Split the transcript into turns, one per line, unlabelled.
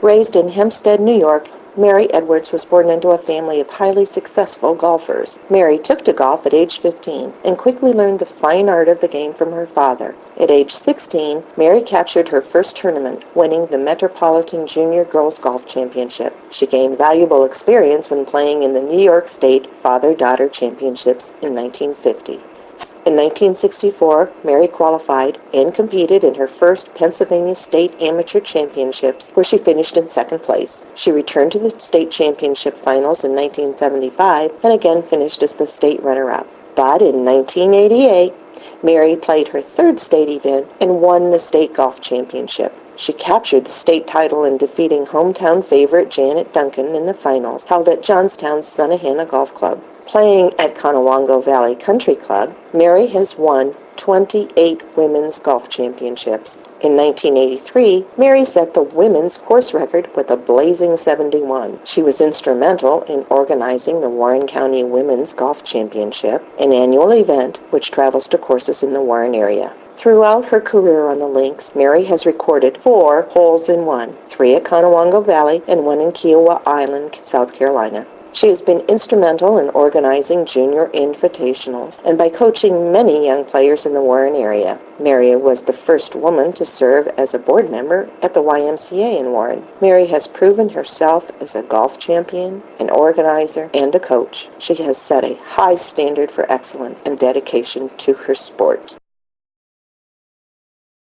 Raised in Hempstead, New York, Mary Edwards was born into a family of highly successful golfers. Mary took to golf at age 15 and quickly learned the fine art of the game from her father. At age 16, Mary captured her first tournament, winning the Metropolitan Junior Girls Golf Championship. She gained valuable experience when playing in the New York State Father-Daughter Championships in 1950. In 1964, Mary qualified and competed in her first Pennsylvania State Amateur Championships, where she finished in second place. She returned to the state championship finals in 1975 and again finished as the state runner-up. But in 1988, Mary played her third state event and won the state golf championship. She captured the state title in defeating hometown favorite Janet Duncan in the finals, held at Johnstown's Sunnehanna Golf Club. Playing at Conowongo Valley Country Club, Mary has won 28 women's golf championships. In 1983, Mary set the women's course record with a blazing 71. She was instrumental in organizing the Warren County Women's Golf Championship, an annual event which travels to courses in the Warren area. Throughout her career on the links, Mary has recorded 4 holes-in-one, 3 at Conowongo Valley and 1 in Kiowa Island, South Carolina. She has been instrumental in organizing junior invitationals and by coaching many young players in the Warren area. Mary was the first woman to serve as a board member at the YMCA in Warren. Mary has proven herself as a golf champion, an organizer, and a coach. She has set a high standard for excellence and dedication to her sport.